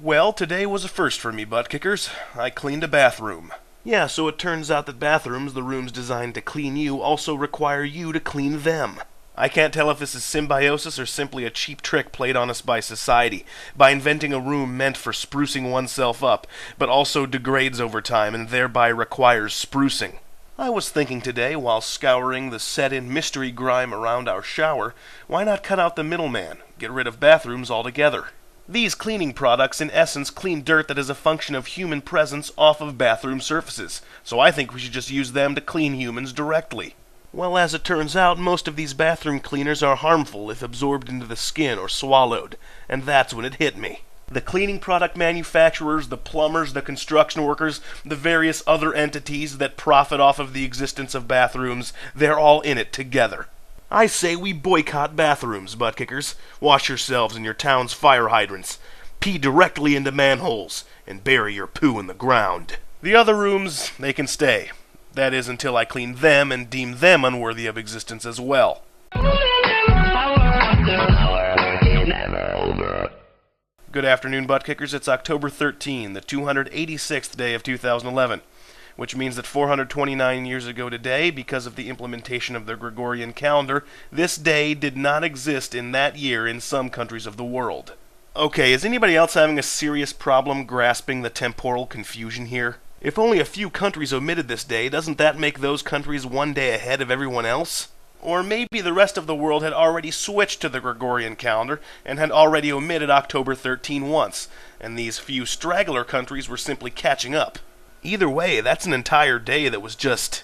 Well, today was a first for me, butt kickers. I cleaned a bathroom. Yeah, so it turns out that bathrooms, the rooms designed to clean you, also require you to clean them. I can't tell if this is symbiosis or simply a cheap trick played on us by society, by inventing a room meant for sprucing oneself up, but also degrades over time and thereby requires sprucing. I was thinking today, while scouring the set-in mystery grime around our shower, why not cut out the middleman, get rid of bathrooms altogether? These cleaning products in essence clean dirt that is a function of human presence off of bathroom surfaces, so I think we should just use them to clean humans directly. Well, as it turns out, most of these bathroom cleaners are harmful if absorbed into the skin or swallowed, and that's when it hit me. The cleaning product manufacturers, the plumbers, the construction workers, the various other entities that profit off of the existence of bathrooms, they're all in it together. I say we boycott bathrooms, butt kickers. Wash yourselves in your town's fire hydrants. Pee directly into manholes, and bury your poo in the ground. The other rooms, they can stay. That is until I clean them and deem them unworthy of existence as well. Good afternoon, butt kickers. It's October 13, the 286th day of 2011, which means that 429 years ago today, because of the implementation of the Gregorian calendar, this day did not exist in that year in some countries of the world. Okay, is anybody else having a serious problem grasping the temporal confusion here? If only a few countries omitted this day, doesn't that make those countries one day ahead of everyone else? Or maybe the rest of the world had already switched to the Gregorian calendar and had already omitted October 13 once, and these few straggler countries were simply catching up. Either way, that's an entire day that was just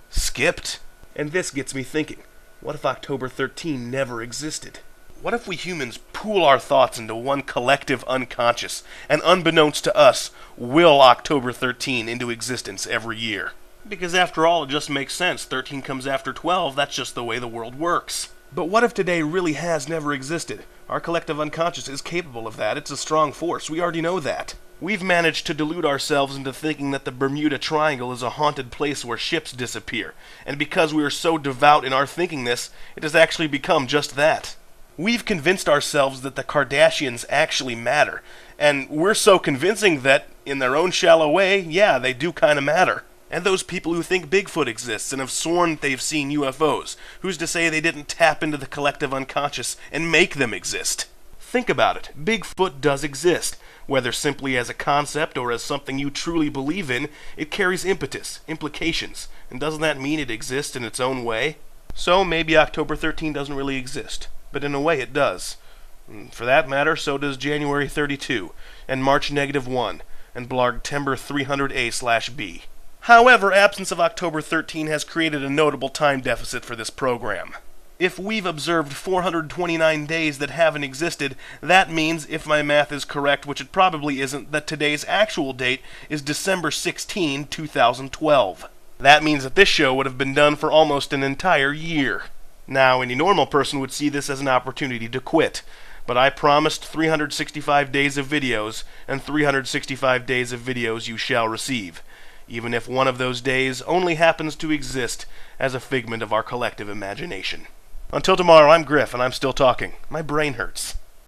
skipped. And this gets me thinking, what if October 13 never existed? What if we humans pool our thoughts into one collective unconscious, and unbeknownst to us, will October 13 into existence every year? Because after all, it just makes sense. 13 comes after 12, that's just the way the world works. But what if today really has never existed? Our collective unconscious is capable of that. It's a strong force. We already know that. We've managed to delude ourselves into thinking that the Bermuda Triangle is a haunted place where ships disappear. And because we are so devout in our thinking this, it has actually become just that. We've convinced ourselves that the Kardashians actually matter. And we're so convincing that, in their own shallow way, yeah, they do kinda matter. And those people who think Bigfoot exists and have sworn they've seen UFOs, who's to say they didn't tap into the collective unconscious and make them exist? Think about it. Bigfoot does exist. Whether simply as a concept or as something you truly believe in, it carries impetus, implications, and doesn't that mean it exists in its own way? So maybe October 13 doesn't really exist, but in a way it does. And for that matter, so does January 32, and March -1, and Blargtember 300A/B. However, absence of October 13 has created a notable time deficit for this program. If we've observed 429 days that haven't existed, that means, if my math is correct, which it probably isn't, that today's actual date is December 16, 2012. That means that this show would have been done for almost an entire year. Now, any normal person would see this as an opportunity to quit, but I promised 365 days of videos, and 365 days of videos you shall receive, even if one of those days only happens to exist as a figment of our collective imagination. Until tomorrow, I'm Griff, and I'm still talking. My brain hurts.